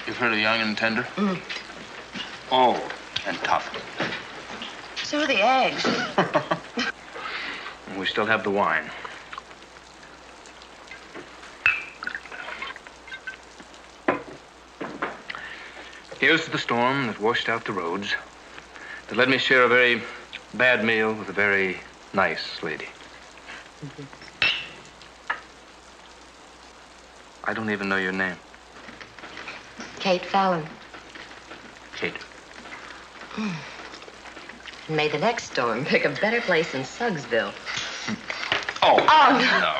You've heard of Young and Tender? Mm. Old and tough. So are the eggs. And we still have the wine. Here's to the storm that washed out the roads, that let me share a very bad meal with a very nice lady. Mm-hmm. I don't even know your name. Kate Fallon. Kate. Mm. May the next storm pick a better place than Suggsville. Oh. Oh, no.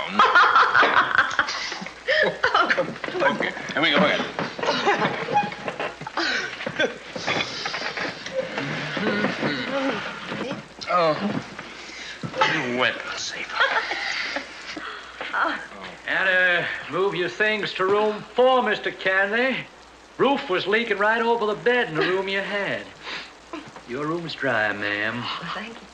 Okay. Here we go again. Oh. Wet and safe. And move your things to room 4, Mr. Kennedy. Roof was leaking right over the bed in the room you had. Your room's dry, ma'am. Well, thank you.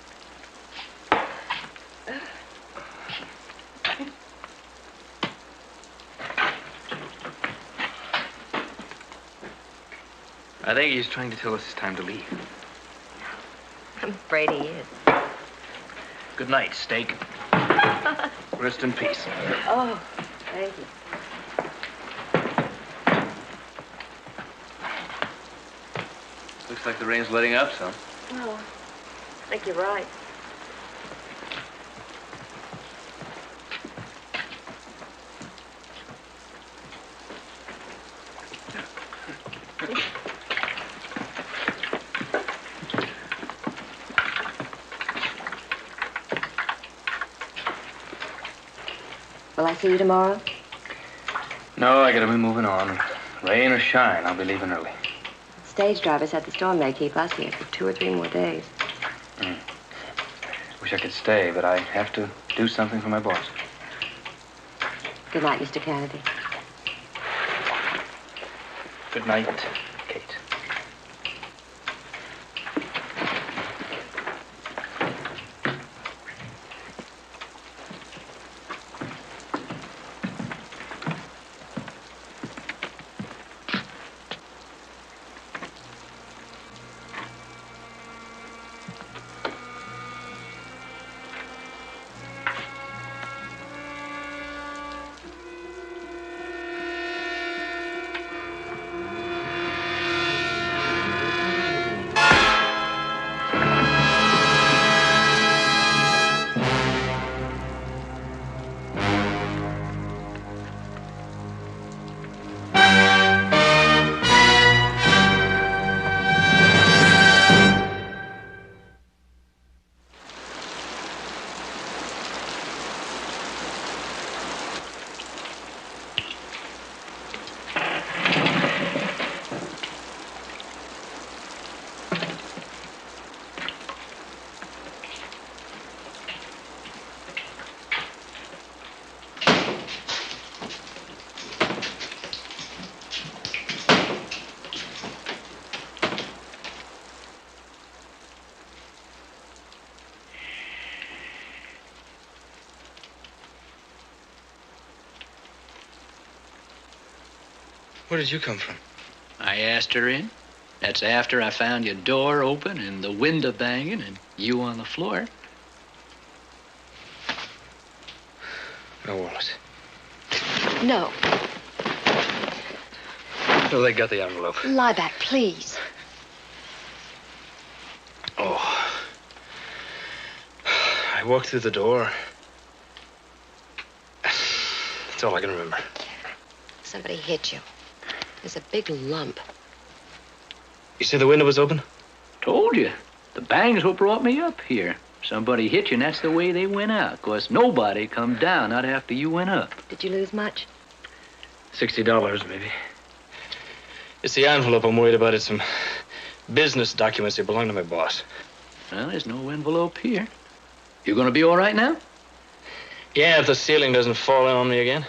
I think he's trying to tell us it's time to leave. I'm afraid he is. Good night, steak. Rest in peace. Oh, thank you. Looks like the rain's letting up some. Oh, I think you're right. Will I see you tomorrow? No, I gotta be moving on. Rain or shine, I'll be leaving early. Stage driver said the storm may keep us here for 2 or 3 more days. Wish I could stay, but I have to do something for my boss. Good night, Mr. Kennedy. Good night, Kate. Where did you come from? I asked her in. That's after I found your door open and the window banging and you on the floor. My wallet. No. Oh, they got the envelope. Lie back, please. Oh. I walked through the door. That's all I can remember. Somebody hit you. There's a big lump. You said the window was open? Told you. The bangs what brought me up here. Somebody hit you, and that's the way they went out. Of course, nobody come down, not after you went up. Did you lose much? $60, maybe. It's the envelope I'm worried about. It's some business documents that belong to my boss. Well, there's no envelope here. You gonna be all right now? Yeah, if the ceiling doesn't fall in on me again.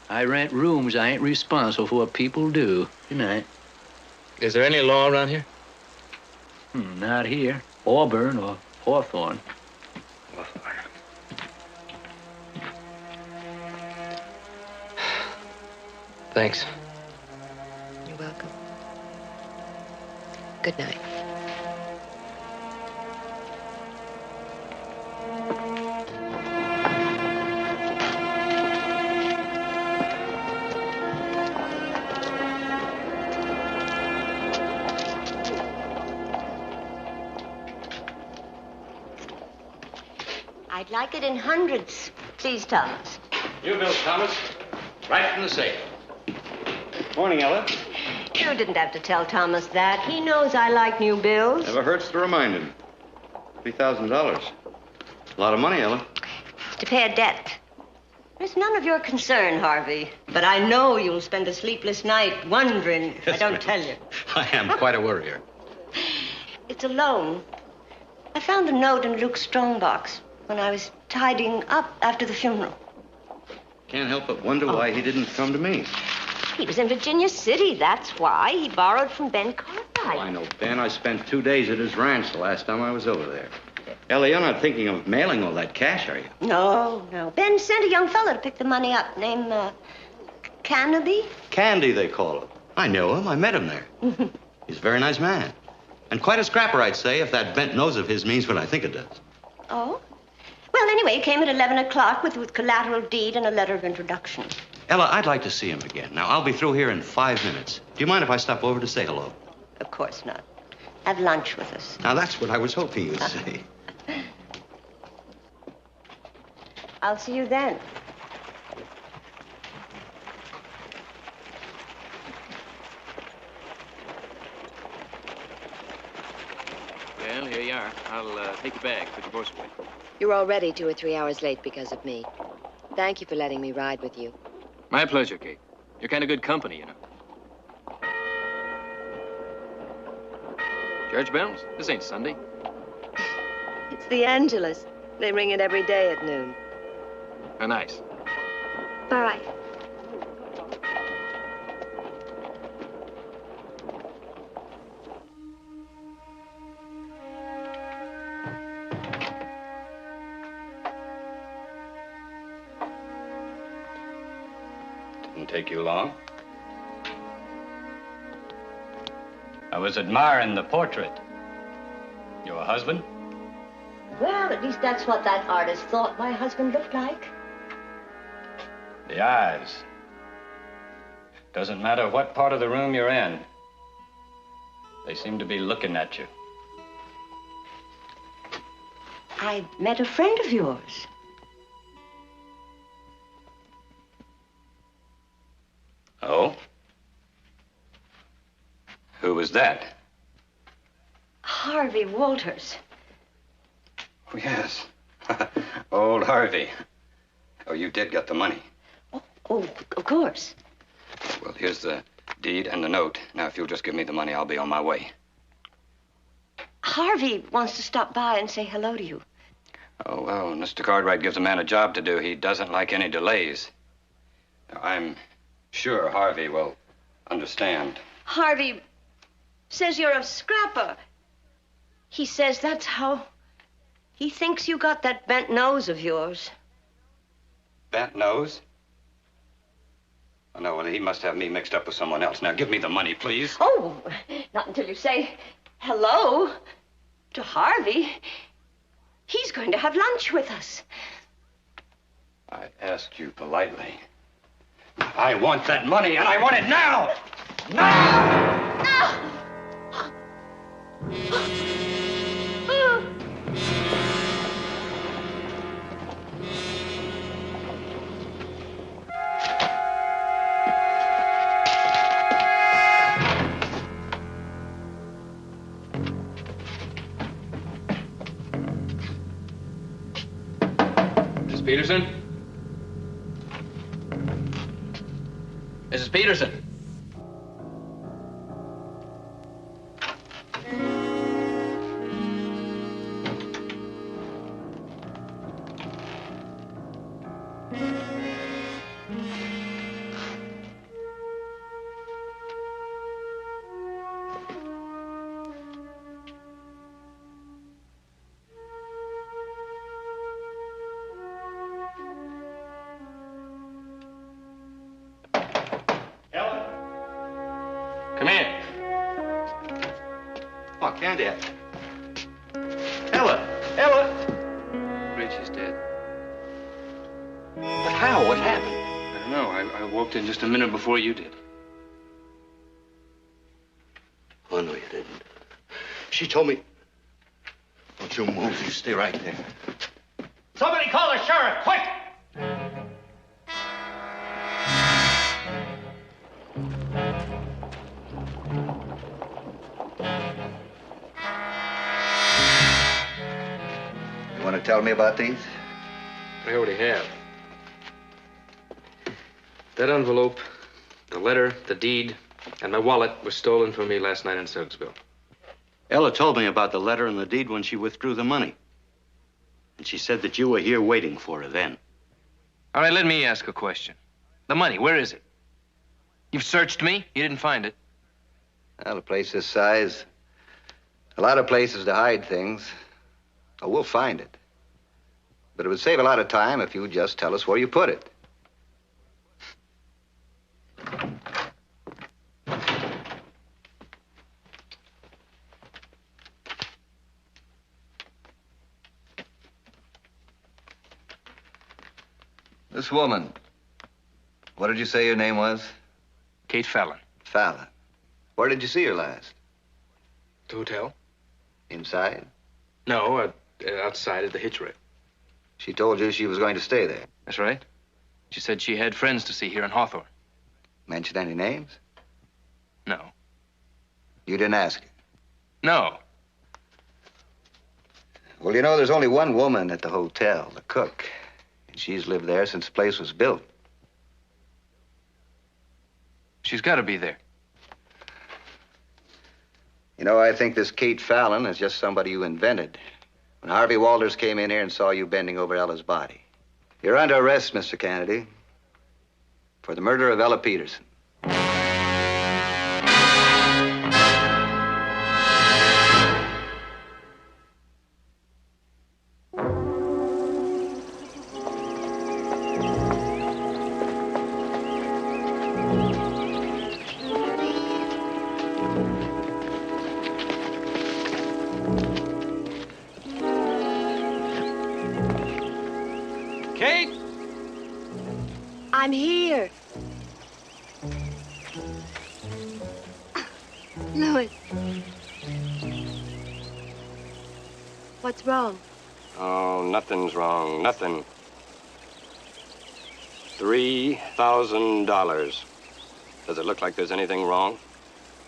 I rent rooms. I ain't responsible for what people do. Good night. Is there any law around here? Not here. Auburn or Hawthorne. Hawthorne. Thanks. You're welcome. Good night. I'd like it in hundreds, please, Thomas. New bills, Thomas. Right from the safe. Morning, Ella. You didn't have to tell Thomas that. He knows I like new bills. Never hurts to remind him. $3,000. A lot of money, Ella. To pay a debt. It's none of your concern, Harvey. But I know you'll spend a sleepless night wondering if I don't tell you. I am quite a worrier. It's a loan. I found a note in Luke's strongbox when I was tidying up after the funeral. Can't help but wonder why he didn't come to me. He was in Virginia City, that's why. He borrowed from Ben Cartwright. Oh, I know, Ben. I spent 2 days at his ranch the last time I was over there. Ella, you're not thinking of mailing all that cash, are you? No, no. Ben sent a young fellow to pick the money up named, Canady. Candy, they call him. I know him. I met him there. He's a very nice man. And quite a scrapper, I'd say, if that bent nose of his means what I think it does. Oh? Well, anyway, he came at 11 o'clock with collateral deed and a letter of introduction. Ella, I'd like to see him again. Now, I'll be through here in 5 minutes. Do you mind if I stop over to say hello? Of course not. Have lunch with us. Now, that's what I was hoping you'd say. I'll see you then. Well, here you are. I'll take your bag, put your horse away. You're already 2 or 3 hours late because of me. Thank you for letting me ride with you. My pleasure, Kate. You're kind of good company, you know. Church bells? This ain't Sunday. It's the Angelus. They ring it every day at noon. How nice. Bye. Didn't take you long. I was admiring the portrait. Your husband? Well, at least that's what that artist thought my husband looked like. The eyes. Doesn't matter what part of the room you're in. They seem to be looking at you. I met a friend of yours. Oh? Who was that? Harvey Walters. Oh, yes. Old Harvey. Oh, you did get the money. Oh, of course. Well, here's the deed and the note. Now, if you'll just give me the money, I'll be on my way. Harvey wants to stop by and say hello to you. Oh, well, Mr. Cartwright gives a man a job to do. He doesn't like any delays. I'm sure Harvey will understand. Harvey says you're a scrapper. He says that's how he thinks you got that bent nose of yours. Bent nose? Oh, no, well, he must have me mixed up with someone else. Now, give me the money, please. Oh, not until you say hello to Harvey. He's going to have lunch with us. I asked you politely. I want that money, and I want it now! Now! No! Mrs. Peterson? Mrs. Peterson? Come in. Oh, Candy. Ella! I'm afraid she's dead. But how? What happened? I don't know. I walked in just a minute before you did. Oh, no, you didn't. She told me. Don't you move. You stay right there. Somebody call the sheriff, quick! You want to tell me about these? I already have. That envelope, the letter, the deed, and my wallet was stolen from me last night in Suggsville. Ella told me about the letter and the deed when she withdrew the money. And she said that you were here waiting for her then. All right, let me ask a question. The money, where is it? You've searched me. You didn't find it. Well, a place this size, a lot of places to hide things. Oh, we'll find it. But it would save a lot of time if you would just tell us where you put it. This woman, what did you say your name was? Kate Fallon. Fallon. Where did you see her last? The hotel? Inside? No, outside at the hitch rail. She told you she was going to stay there. That's right. She said she had friends to see here in Hawthorne. Mention any names? No. You didn't ask her? No. Well, you know, there's only one woman at the hotel, the cook. And she's lived there since the place was built. She's got to be there. You know, I think this Kate Fallon is just somebody you invented. When Harvey Walters came in here and saw you bending over Ella's body. You're under arrest, Mr. Kennedy, for the murder of Ella Peterson. Kate? I'm here. Louis. What's wrong? Oh, nothing's wrong. Nothing. $3,000. Does it look like there's anything wrong?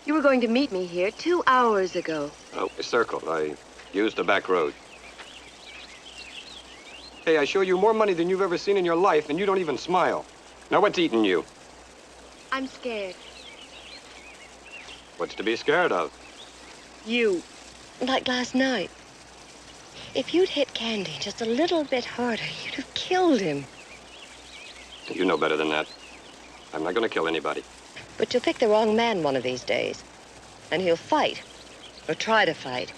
You were going to meet me here 2 hours ago. Oh, I circled. I used the back road. Hey, I show you more money than you've ever seen in your life, and you don't even smile. Now, what's eating you? I'm scared. What's to be scared of? You. Like last night. If you'd hit Candy just a little bit harder, you'd have killed him. You know better than that. I'm not going to kill anybody. But you'll pick the wrong man one of these days. And he'll fight. Or try to fight.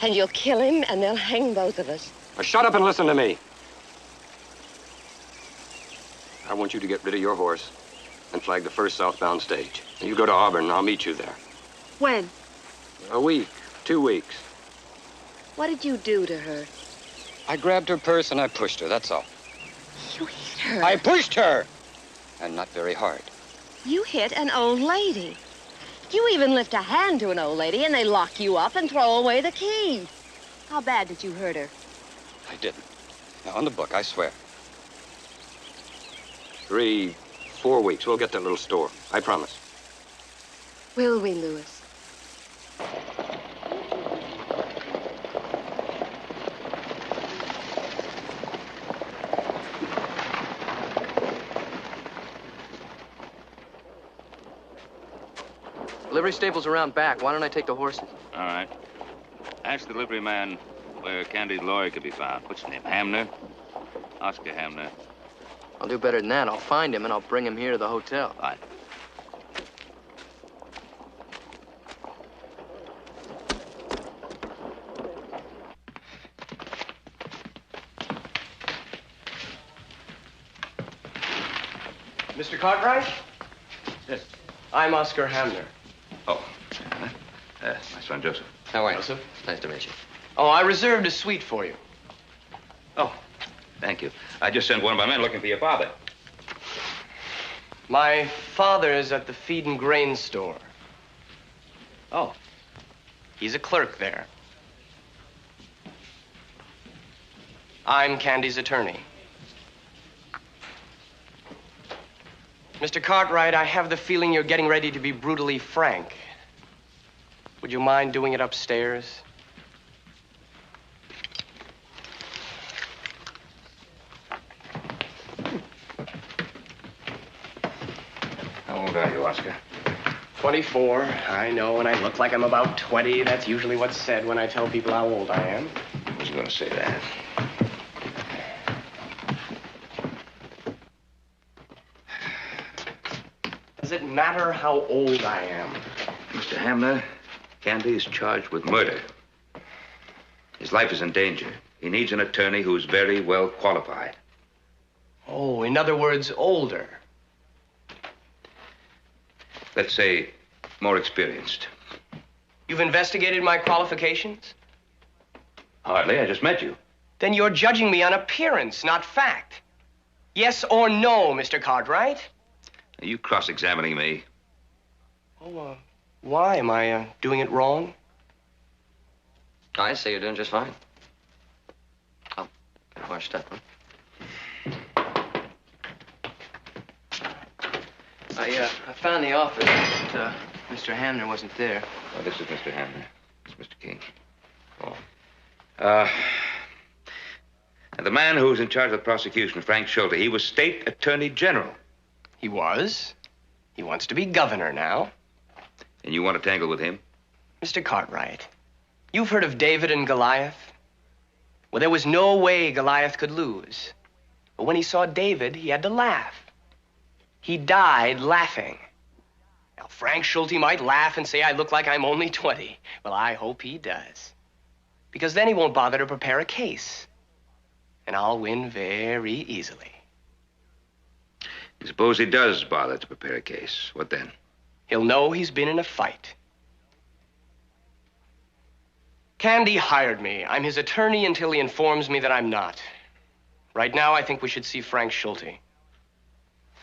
And you'll kill him, and they'll hang both of us. Now, shut up and listen to me. I want you to get rid of your horse and flag the first southbound stage. And you go to Auburn, and I'll meet you there. When? A week, 2 weeks. What did you do to her? I grabbed her purse and I pushed her, that's all. You hit her. I pushed her! And not very hard. You hit an old lady. You even lift a hand to an old lady and they lock you up and throw away the key. How bad did you hurt her? I didn't. Now, on the book, I swear. 3, 4 weeks, we'll get that little store. I promise. Will we, Louis? Livery stable's around back. Why don't I take the horses? All right. Ask the delivery man where Candy's lawyer could be found. What's his name? Hamner? Oscar Hamner. I'll do better than that. I'll find him and I'll bring him here to the hotel. Fine. Mr. Cartwright? Yes. I'm Oscar Hamner. Oh. My son Joseph. How are you? Joseph? Nice to meet you. Oh, I reserved a suite for you. Oh, thank you. I just sent one of my men looking for your father. My father is at the feed and grain store. Oh. He's a clerk there. I'm Candy's attorney. Mr. Cartwright, I have the feeling you're getting ready to be brutally frank. Would you mind doing it upstairs? How old are you, Oscar? 24. I know, and I look like I'm about 20. That's usually what's said when I tell people how old I am. I was going to say that. Does it matter how old I am? Mr. Hamner, Candy is charged with murder. His life is in danger. He needs an attorney who's very well qualified. Oh, in other words, older. Let's say more experienced. You've investigated my qualifications? Hardly. I just met you. Then you're judging me on appearance, not fact. Yes or no, Mr. Cartwright? Are you cross-examining me? Oh, why? Am I doing it wrong? I say you're doing just fine. Oh, get washed up, huh? I found the office, but Mr. Hamner wasn't there. Oh, this is Mr. Hamner. It's Mr. King. Oh. And the man who's in charge of the prosecution, Frank Schulte, he was state attorney general. He was. He wants to be governor now. And you want to tangle with him? Mr. Cartwright, you've heard of David and Goliath? Well, there was no way Goliath could lose. But when he saw David, he had to laugh. He died laughing. Now, Frank Schulte might laugh and say I look like I'm only 20. Well, I hope he does. Because then he won't bother to prepare a case. And I'll win very easily. Suppose he does bother to prepare a case. What then? He'll know he's been in a fight. Candy hired me. I'm his attorney until he informs me that I'm not. Right now, I think we should see Frank Schulte.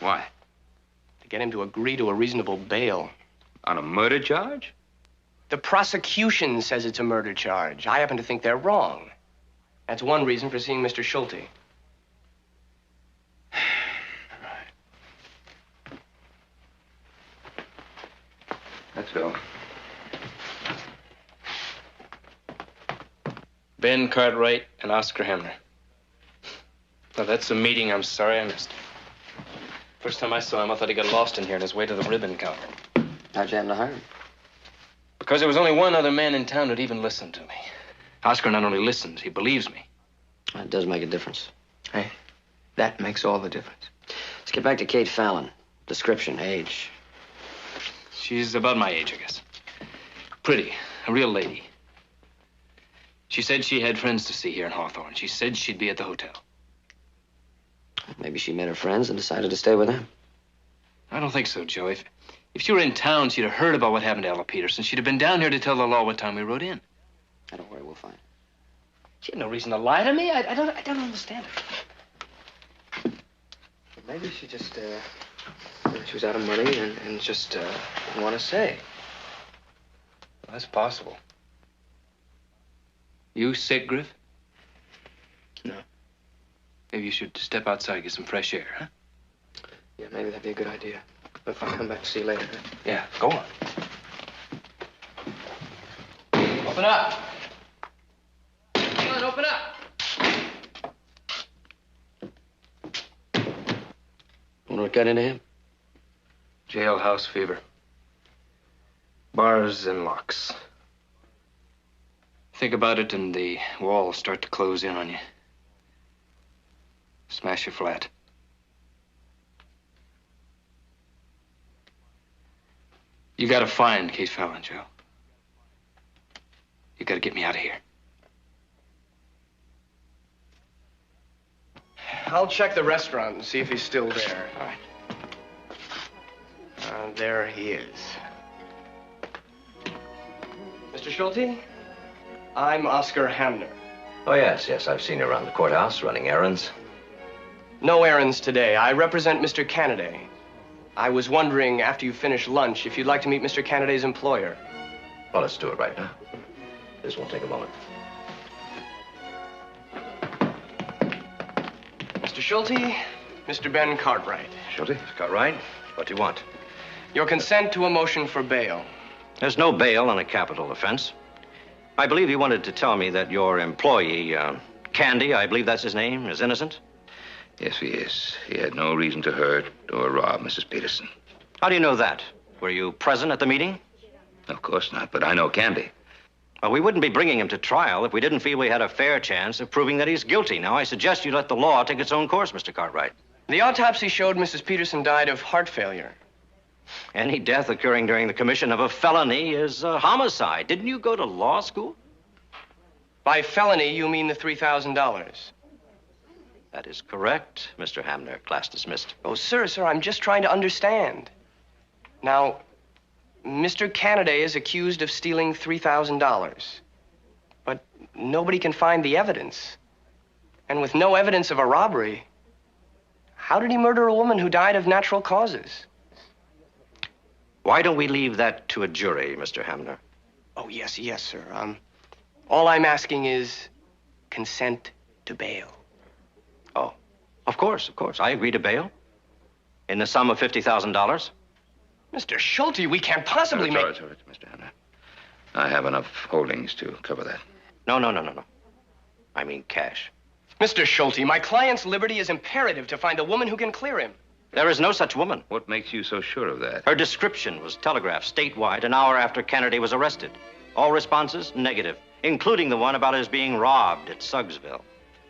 Why? To get him to agree to a reasonable bail. On a murder charge? The prosecution says it's a murder charge. I happen to think they're wrong. That's one reason for seeing Mr. Schulte. Let's go. Ben Cartwright and Oscar Hamner. Now, that's a meeting I'm sorry I missed. First time I saw him, I thought he got lost in here on his way to the ribbon counter. How'd you happen to hire him? Because there was only one other man in town who'd even listen to me. Oscar not only listens, he believes me. That does make a difference. Hey, that makes all the difference. Let's get back to Kate Fallon. Description, age. She's about my age, I guess. Pretty, a real lady. She said she had friends to see here in Hawthorne. She said she'd be at the hotel. Maybe she met her friends and decided to stay with them. I don't think so, Joe. If she were in town, she'd have heard about what happened to Ella Peterson. She'd have been down here to tell the law what time we rode in. Don't worry, we'll find her. She had no reason to lie to me. I don't understand it. Maybe she just, she was out of money and just didn't want to say. Well, that's possible. You sick, Griff? No. Maybe you should step outside and get some fresh air, huh? Yeah, maybe that'd be a good idea. If I'll come back to see you later. Huh? Yeah, go on. Open up. Come on, open up. Wonder what got into him? Jailhouse fever. Bars and locks. Think about it and the walls start to close in on you. Smash you flat. You gotta find Kate Fallon, Joe. You gotta get me out of here. I'll check the restaurant and see if he's still there. All right. There he is. Mr. Schulte, I'm Oscar Hamner. Oh, yes, I've seen you around the courthouse running errands. No errands today. I represent Mr. Cannaday. I was wondering, after you finish lunch, if you'd like to meet Mr. Cannaday's employer. Well, let's do it right now. This won't take a moment. Mr. Schulte, Mr. Ben Cartwright. Schulte, Cartwright, what do you want? Your consent to a motion for bail. There's no bail on a capital offense. I believe you wanted to tell me that your employee, Candy, I believe that's his name, is innocent? Yes, he is. He had no reason to hurt or rob Mrs. Peterson. How do you know that? Were you present at the meeting? Of course not, but I know Candy. Well, we wouldn't be bringing him to trial if we didn't feel we had a fair chance of proving that he's guilty. Now, I suggest you let the law take its own course, Mr. Cartwright. The autopsy showed Mrs. Peterson died of heart failure. Any death occurring during the commission of a felony is a homicide. Didn't you go to law school? By felony, you mean the $3,000. That is correct, Mr. Hamner. Class dismissed. Oh, sir, I'm just trying to understand. Now, Mr. Cannaday is accused of stealing $3,000. But nobody can find the evidence. And with no evidence of a robbery, how did he murder a woman who died of natural causes? Why don't we leave that to a jury, Mr. Hamner? Oh, yes, sir. All I'm asking is consent to bail. Oh, of course. I agree to bail. In the sum of $50,000. Mr. Schulte, we can't possibly make... It's all right, Mr. Hamner. I have enough holdings to cover that. No. I mean cash. Mr. Schulte, my client's liberty is imperative to find a woman who can clear him. There is no such woman. What makes you so sure of that? Her description was telegraphed statewide an hour after Kennedy was arrested. All responses, negative, including the one about his being robbed at Suggsville.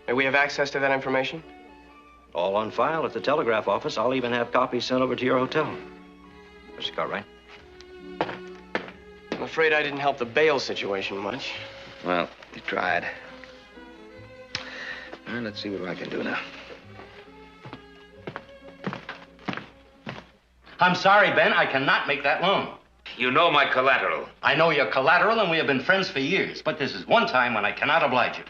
May we have access to that information? All on file at the telegraph office. I'll even have copies sent over to your hotel. Mr. Cartwright? I'm afraid I didn't help the bail situation much. Well, you tried. All right, let's see what I can do now. I'm sorry, Ben. I cannot make that loan. You know my collateral. I know your collateral, and we have been friends for years. But this is one time when I cannot oblige you.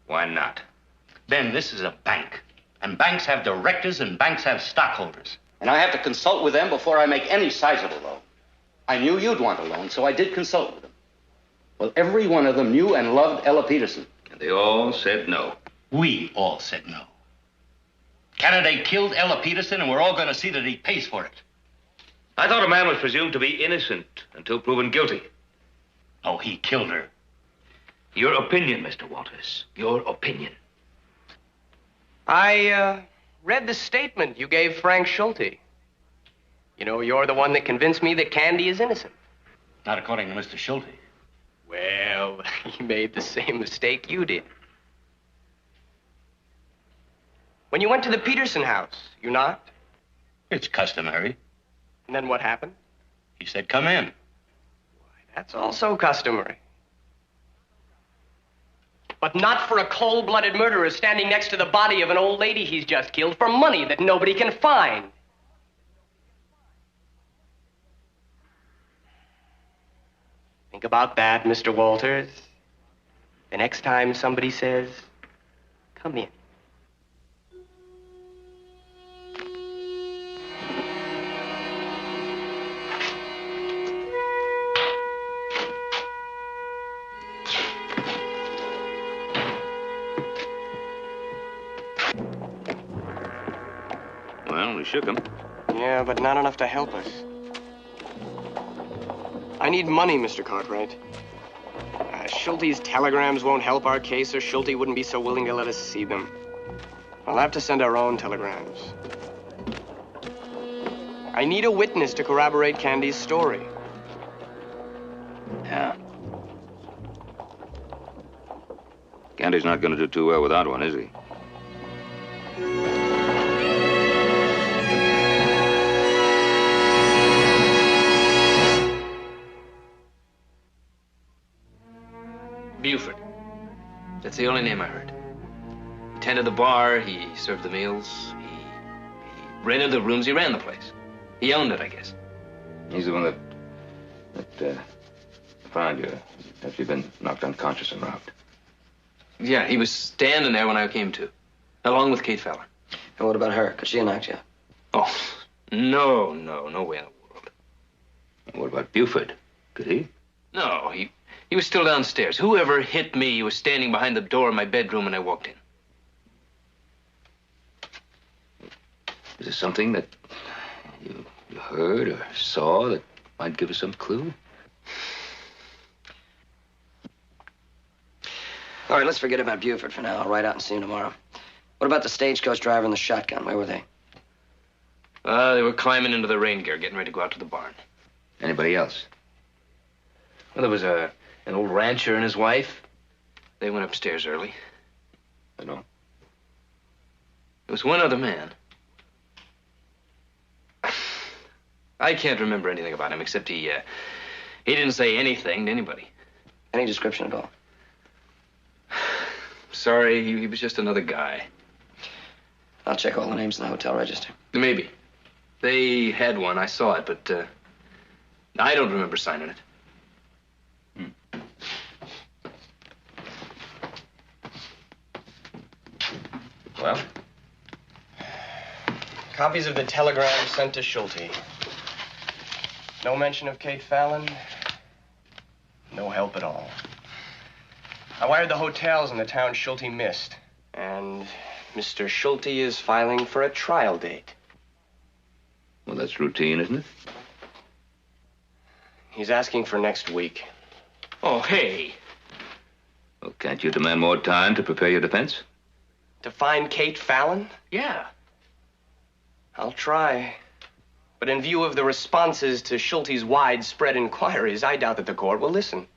Why not? Ben, this is a bank. And banks have directors and banks have stockholders. And I have to consult with them before I make any sizable loan. I knew you'd want a loan, so I did consult with them. Well, every one of them knew and loved Ella Peterson. And they all said no. We all said no. Canada killed Ella Peterson, and we're all going to see that he pays for it. I thought a man was presumed to be innocent until proven guilty. Oh, he killed her. Your opinion, Mr. Walters. Your opinion. I read the statement you gave Frank Schulte. You know, you're the one that convinced me that Candy is innocent. Not according to Mr. Schulte. Well, he made the same mistake you did. When you went to the Peterson house, you knocked? It's customary. And then what happened? He said, come in. That's also customary. But not for a cold-blooded murderer standing next to the body of an old lady he's just killed for money that nobody can find. Think about that, Mr. Walters. The next time somebody says, come in. Well, we shook him. Yeah, but not enough to help us. I need money, Mr. Cartwright. Schulte's telegrams won't help our case, or Schulte wouldn't be so willing to let us see them. I'll have to send our own telegrams. I need a witness to corroborate Candy's story. Yeah. Candy's not going to do too well without one, is he? Buford. That's the only name I heard. He tended the bar, he served the meals, he rented the rooms, he ran the place. He owned it, I guess. He's the one That found you after you've been knocked unconscious and robbed. Yeah, he was standing there when I came to, along with Kate Fallon. And what about her? Could she have knocked you out? Oh, no way in the world. And what about Buford? Could he? No, he was still downstairs. Whoever hit me was standing behind the door of my bedroom when I walked in. Is there something that you heard or saw that might give us some clue? All right, let's forget about Buford for now. I'll ride out and see him tomorrow. What about the stagecoach driver and the shotgun? Where were they? They were climbing into the rain gear, getting ready to go out to the barn. Anybody else? Well, there was an old rancher and his wife. They went upstairs early. I know. There was one other man. I can't remember anything about him except he didn't say anything to anybody. Any description at all? Sorry, he was just another guy. I'll check all the names in the hotel register. Maybe. They had one. I saw it, but I don't remember signing it. Well? Copies of the telegram sent to Schulte. No mention of Kate Fallon. No help at all. I wired the hotels in the town Schulte missed. And Mr. Schulte is filing for a trial date. Well, that's routine, isn't it? He's asking for next week. Oh, hey. Well, can't you demand more time to prepare your defense? To find Kate Fallon? Yeah. I'll try. But in view of the responses to Schulte's widespread inquiries, I doubt that the court will listen.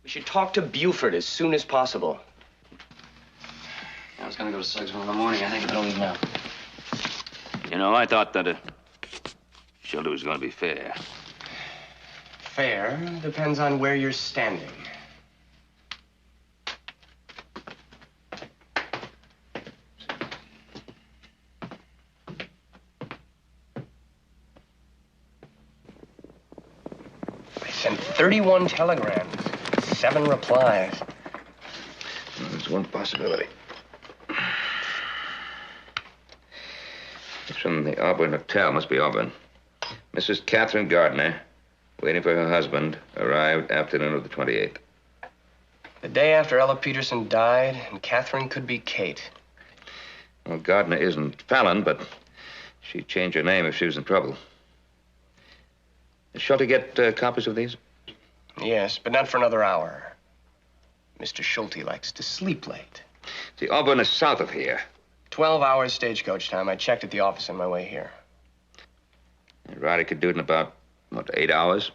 We should talk to Buford as soon as possible. I was going to go to Suggsville in the morning. I think I better leave now. You know, I thought that Schulte was going to be fair. Fair depends on where you're standing. I sent 31 telegrams, 7 replies. Well, there's one possibility. It's from the Auburn Hotel. Must be Auburn. Mrs. Catherine Gardner, waiting for her husband, arrived afternoon of the 28th. The day after Ella Peterson died, and Catherine could be Kate. Well, Gardner isn't Fallon, but she'd change her name if she was in trouble. Did Schulte get copies of these? Yes, but not for another hour. Mr. Schulte likes to sleep late. See, Auburn is south of here. 12 hours stagecoach time. I checked at the office on my way here. Roddy could do it in about, 8 hours?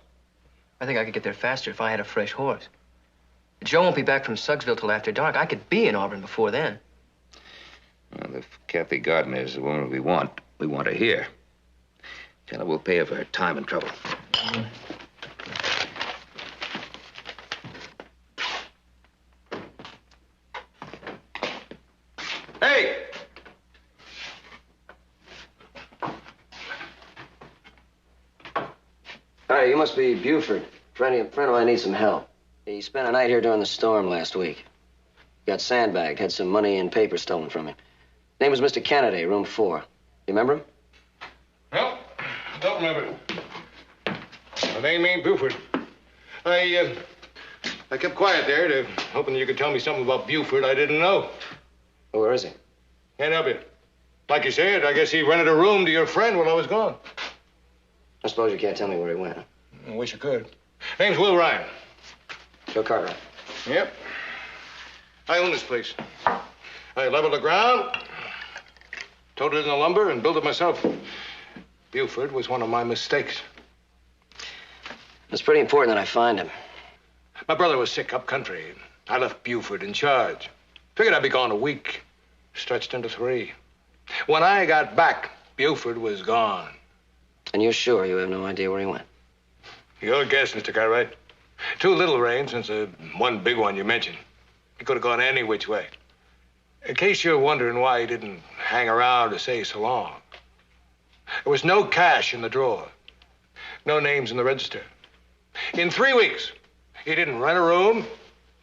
I think I could get there faster if I had a fresh horse. Joe won't be back from Suggsville till after dark. I could be in Auburn before then. Well, if Kathy Gardner is the woman we want her here. Tell her we'll pay her for her time and trouble. Hey! Hi, you must be Buford. Friend of mine needs some help. He spent a night here during the storm last week. Got sandbagged, had some money and paper stolen from him. Name was Mr. Kennedy, room 4. You remember him? No, don't remember. My name ain't Buford. I kept quiet there, hoping you could tell me something about Buford I didn't know. Well, where is he? Can't help you. Like you said, I guess he rented a room to your friend while I was gone. I suppose you can't tell me where he went. I wish I could. Name's Will Ryan. Joe Cartwright. Yep. I own this place. I leveled the ground, toted in the lumber, and built it myself. Buford was one of my mistakes. It's pretty important that I find him. My brother was sick up country. I left Buford in charge. Figured I'd be gone a week. Stretched into 3. When I got back, Buford was gone. And you're sure you have no idea where he went? Your guess, Mr. Cartwright. 2 little rains since the one big one you mentioned. He could have gone any which way. In case you're wondering why he didn't hang around to say so long. There was no cash in the drawer. No names in the register. In 3 weeks, he didn't rent a room,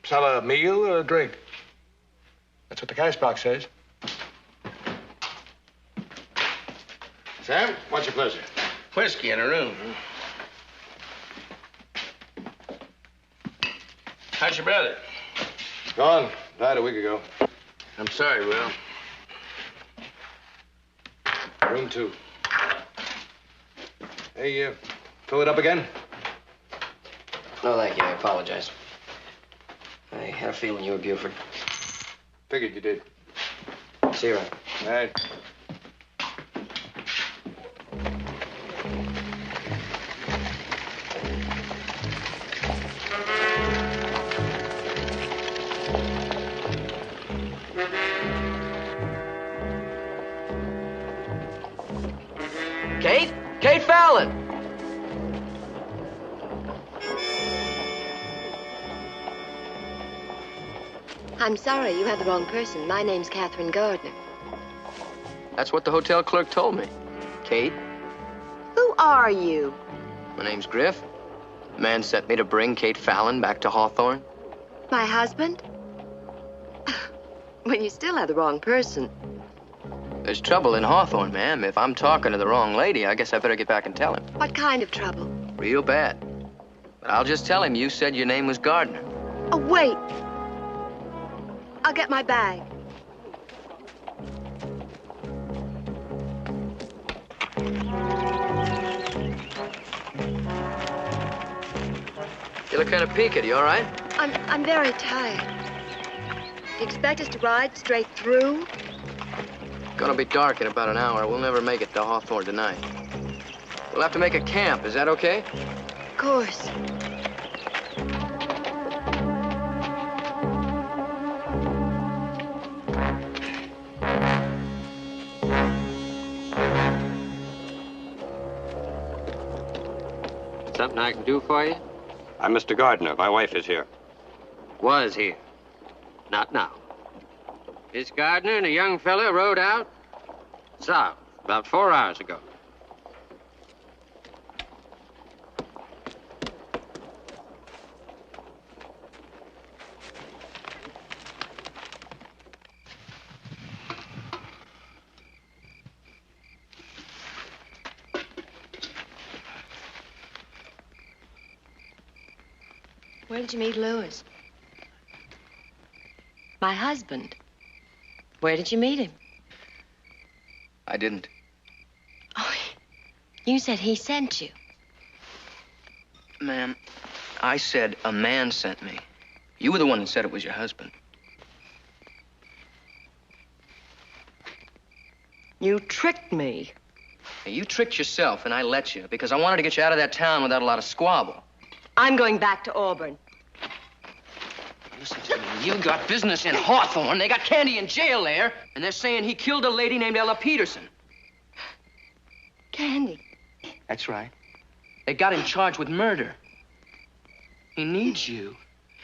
sell a meal, or a drink. That's what the cash box says. Sam, what's your pleasure? Whiskey in a room. How's your brother? Gone. Died a week ago. I'm sorry, Will. Room 2. Hey, fill it up again? No, thank you. I apologize. I had a feeling you were Buford. Figured you did. See you around. All right. Kate? Kate Fallon! I'm sorry, you have the wrong person. My name's Catherine Gardner. That's what the hotel clerk told me. Kate, Who are you? my name's Griff. The man sent me to bring Kate Fallon back to Hawthorne. My husband? Well, you still have the wrong person. There's trouble in Hawthorne, ma'am. If I'm talking to the wrong lady, I guess I better get back and tell him. What kind of trouble? Real bad. But I'll just tell him you said your name was Gardner. Oh, wait. I'll get my bag. You look kind of peaked. You all right? I'm very tired. Do you expect us to ride straight through? Gonna be dark in about an hour. We'll never make it to Hawthorne tonight. We'll have to make a camp. Is that okay? Of course. Something I can do for you? I'm Mr. Gardner. My wife is here. Was here. Not now. Miss Gardner and a young fella rode out south about 4 hours ago. Where did you meet Lewis? My husband. Where did you meet him? I didn't. Oh, you said he sent you. Ma'am, I said a man sent me. You were the one that said it was your husband. You tricked me. Now, you tricked yourself, and I let you, because I wanted to get you out of that town without a lot of squabble. I'm going back to Auburn. Listen to me. You got business in Hawthorne. They got Candy in jail there, and they're saying he killed a lady named Ella Peterson. Candy. That's right. They got him charged with murder. He needs you.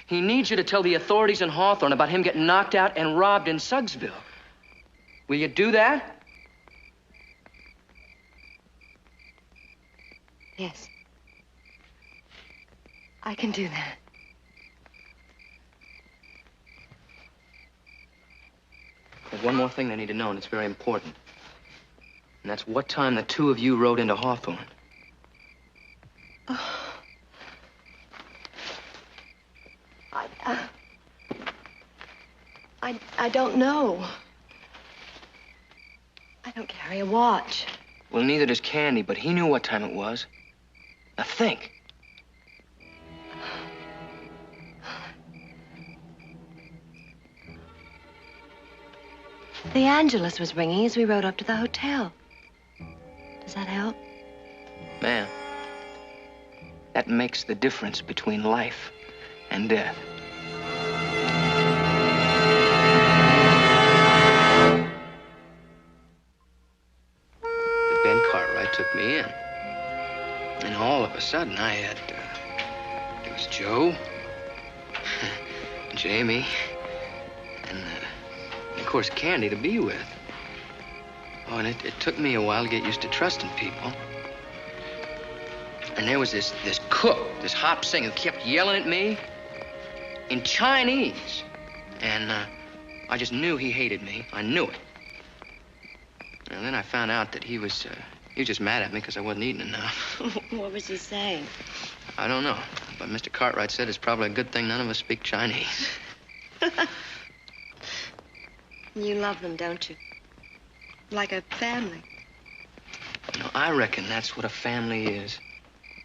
He needs you to tell the authorities in Hawthorne about him getting knocked out and robbed in Suggsville. Will you do that? Yes. I can do that. There's one more thing they need to know, and it's very important. And that's what time the two of you rode into Hawthorne. Oh. I don't know. I don't carry a watch. Well, neither does Candy, but he knew what time it was. Now think. The Angelus was ringing as we rode up to the hotel. Does that help? Ma'am, that makes the difference between life and death. The Ben Cartwright took me in. And all of a sudden, I had, it was Joe, Jamie, and of course, Candy to be with. Oh, and it took me a while to get used to trusting people. And there was this cook, this hop singer, who kept yelling at me in Chinese. And I just knew he hated me. I knew it. And then I found out that he was just mad at me because I wasn't eating enough. What was he saying? I don't know. But Mr. Cartwright said it's probably a good thing none of us speak Chinese. You love them, don't you? Like a family. You know, I reckon that's what a family is.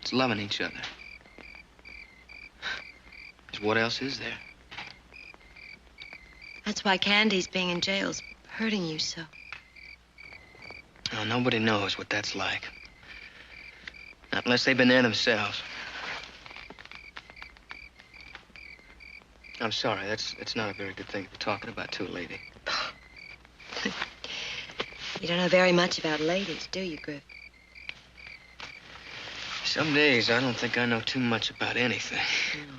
It's loving each other. 'Cause what else is there? That's why Candy's being in jail's hurting you so. Well, nobody knows what that's like. Not unless they've been there themselves. I'm sorry, that's not a very good thing to be talking about to a lady. You don't know very much about ladies, do you, Griff? Some days I don't think I know too much about anything. No.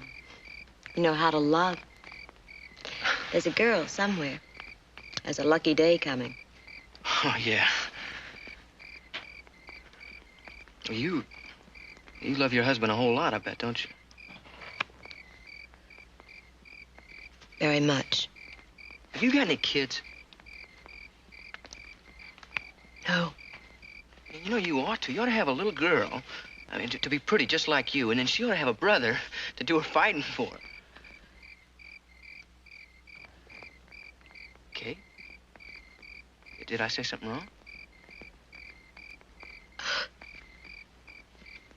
You know how to love. There's a girl somewhere. Has a lucky day coming. Oh, yeah. Well, you love your husband a whole lot, I bet, don't you? Very much. Have you got any kids? No. You know, you ought to. You ought to have a little girl. I mean, to be pretty just like you. And then she ought to have a brother to do her fighting for. Okay. Did I say something wrong?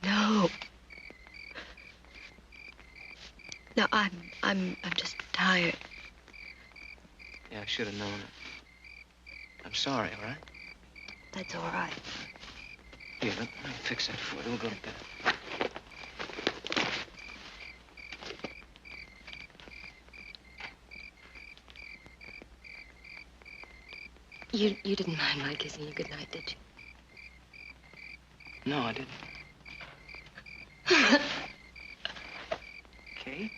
No. No, I'm just tired. Yeah, I should have known it. I'm sorry, all right? That's all right. Here, let me fix that for you. We'll go to bed. You didn't mind my kissing you goodnight, did you? No, I didn't. Okay.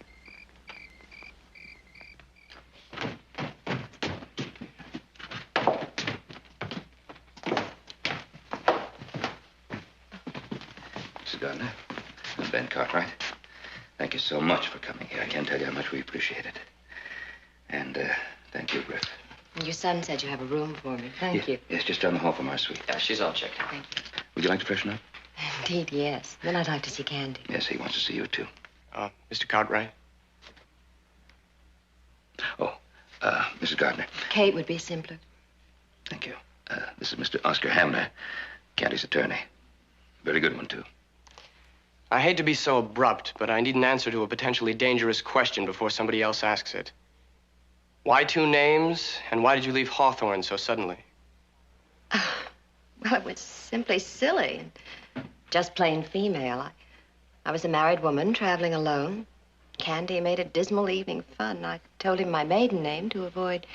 Mrs. Gardner, I'm Ben Cartwright. Thank you so much for coming here. I can't tell you how much we appreciate it. And thank you, Griff. Your son said you have a room for me. Thank you. Yes, just down the hall from our suite. Yeah, she's all checked out. Thank you. Would you like to freshen up? Indeed, yes. Then I'd like to see Candy. Yes, he wants to see you, too. Mr. Cartwright? Oh, Mrs. Gardner. Kate would be simpler. Thank you. This is Mr. Oscar Hamner, Candy's attorney. Very good one, too. I hate to be so abrupt, but I need an answer to a potentially dangerous question before somebody else asks it. Why two names, and why did you leave Hawthorne so suddenly? Well, it was simply silly. Just plain female. I was a married woman traveling alone. Candy made a dismal evening fun. I told him my maiden name to avoid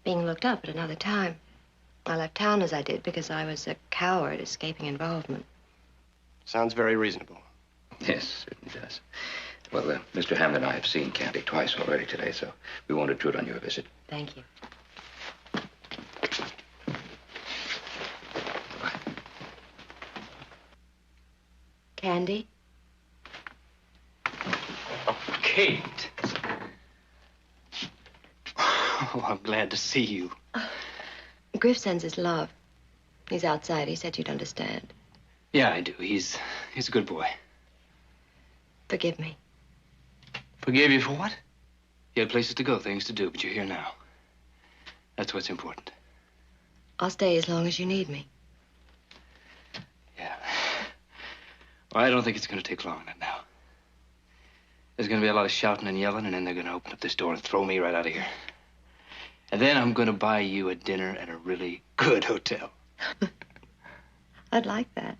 being looked up at another time. I left town as I did because I was a coward escaping involvement. Sounds very reasonable. Yes, it does. Well, Mr. Hamner and I have seen Candy twice already today, so we won't intrude on your visit. Thank you. Bye. Candy? Oh, Kate. Oh, I'm glad to see you. Griff sends his love. He's outside. He said you'd understand. Yeah, I do. He's a good boy. Forgive me. Forgive you for what? You had places to go, things to do, but you're here now. That's what's important. I'll stay as long as you need me. Yeah. Well, I don't think it's going to take long now. There's going to be a lot of shouting and yelling, and then they're going to open up this door and throw me right out of here. And then I'm going to buy you a dinner at a really good hotel. I'd like that.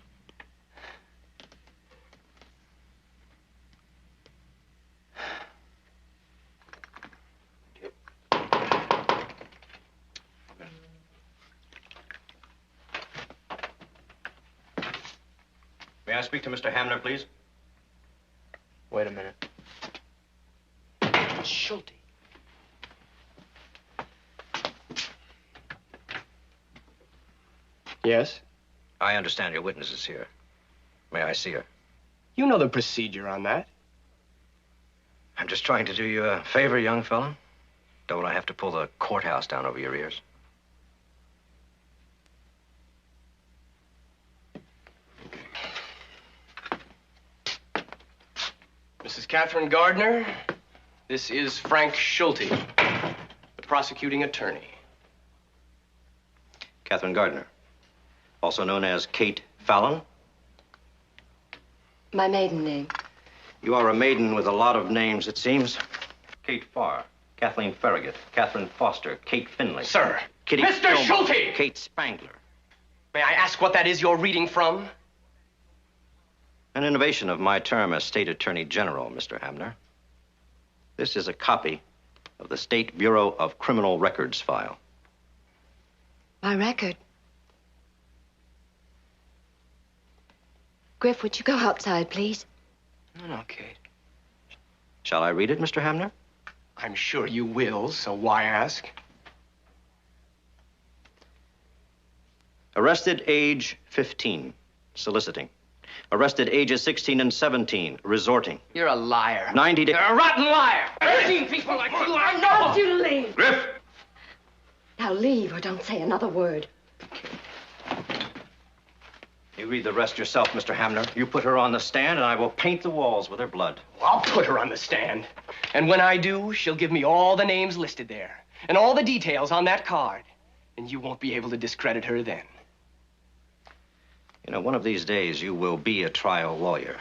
May I speak to Mr. Hamner, please? Wait a minute. Schulte. Yes? I understand your witness is here. May I see her? You know the procedure on that. I'm just trying to do you a favor, young fella. Don't I have to pull the courthouse down over your ears? Mrs. Catherine Gardner, this is Frank Schulte, the prosecuting attorney. Catherine Gardner, also known as Kate Fallon. My maiden name. You are a maiden with a lot of names, it seems. Kate Farr, Kathleen Farragut, Catherine Foster, Kate Finley. Sir! Kitty Mr. Gilmore, Schulte! Kate Spangler. May I ask what that is you're reading from? An innovation of my term as State Attorney General, Mr. Hamner. This is a copy of the State Bureau of Criminal Records file. My record. Griff, would you go outside, please? No, Kate. Shall I read it, Mr. Hamner? I'm sure you will, so why ask? Arrested age 15, soliciting. Arrested ages 16 and 17, resorting. You're a liar. 90 days. You're a rotten liar. 13 people like you, I know. Want you to leave. Griff! Now leave or don't say another word. You read the rest yourself, Mr. Hamner. You put her on the stand, and I will paint the walls with her blood. I'll put her on the stand. And when I do, she'll give me all the names listed there and all the details on that card. And you won't be able to discredit her then. You know, one of these days you will be a trial lawyer,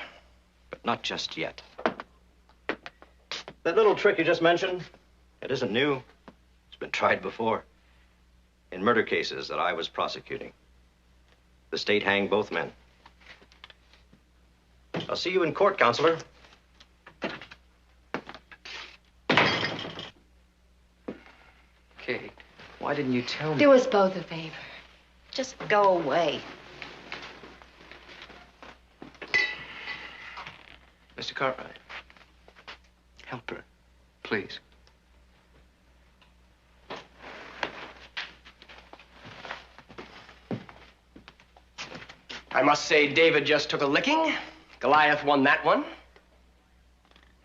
but not just yet. That little trick you just mentioned, it isn't new. It's been tried before. In murder cases that I was prosecuting. The state hanged both men. I'll see you in court, Counselor. Kate, why didn't you tell me? Do us both a favor. Just go away. Mr. Cartwright, help her, please. I must say David just took a licking. Goliath won that one.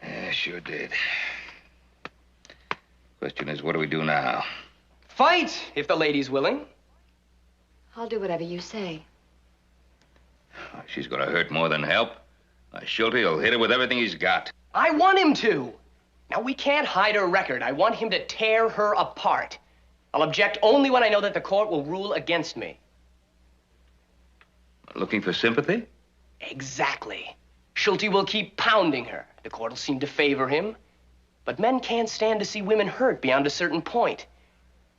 Yeah, sure did. Question is, what do we do now? Fight, if the lady's willing. I'll do whatever you say. She's gonna hurt more than help. Schulte will hit her with everything he's got. I want him to. Now, we can't hide her record. I want him to tear her apart. I'll object only when I know that the court will rule against me. Looking for sympathy? Exactly. Schulte will keep pounding her. The court will seem to favor him. But men can't stand to see women hurt beyond a certain point.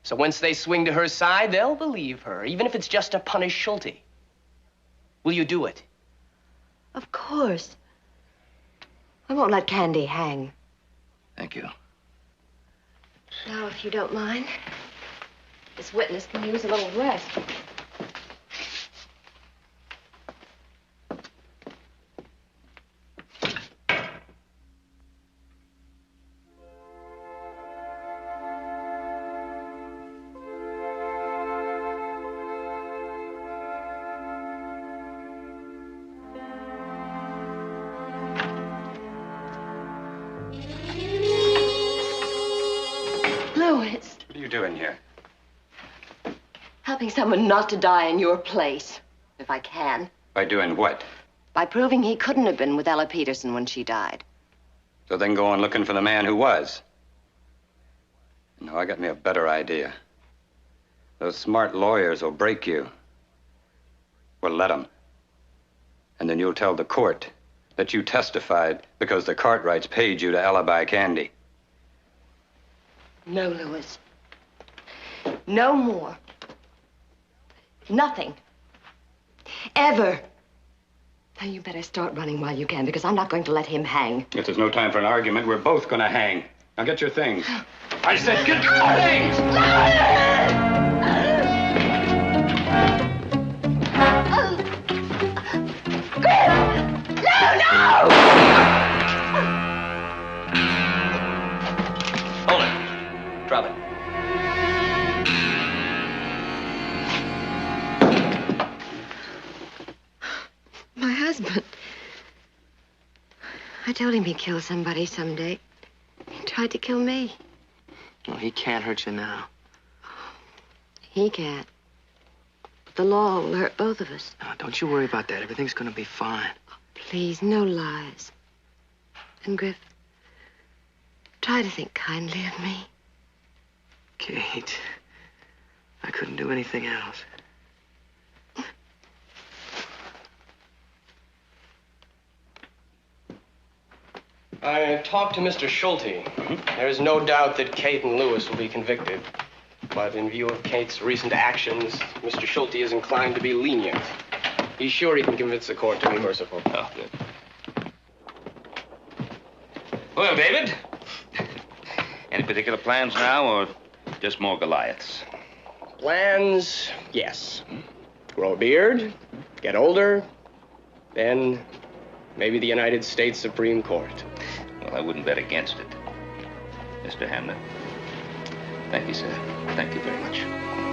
So once they swing to her side, they'll believe her, even if it's just to punish Schulte. Will you do it? Of course. I won't let Candy hang. Thank you. Now, if you don't mind, this witness can use a little rest. Louis. What are you doing here? Helping someone not to die in your place, if I can. By doing what? By proving he couldn't have been with Ella Peterson when she died. So then go on looking for the man who was. No, I got me a better idea. Those smart lawyers will break you. Well, let them. And then you'll tell the court that you testified because the Cartwrights paid you to alibi Candy. No, Louis. No more. Nothing. Ever. Now, you better start running while you can, because I'm not going to let him hang. If there's no time for an argument, we're both gonna hang. Now get your things. I said, get your things! Hold it. Drop it. My husband. I told him he'd kill somebody someday. He tried to kill me. Well, he can't hurt you now. He can't. But the law will hurt both of us. No, don't you worry about that. Everything's gonna be fine. Please, no lies. And Griff, try to think kindly of me. Kate, I couldn't do anything else. I talked to Mr. Schulte. There's no doubt that Kate and Lewis will be convicted. But in view of Kate's recent actions, Mr. Schulte is inclined to be lenient. He's sure he can convince the court to be merciful. Oh, good. Well, David, any particular plans now, or just more Goliaths? Plans, yes. Grow a beard, get older, then maybe the United States Supreme Court. Well, I wouldn't bet against it. Mr. Hamner, thank you, sir. Thank you very much.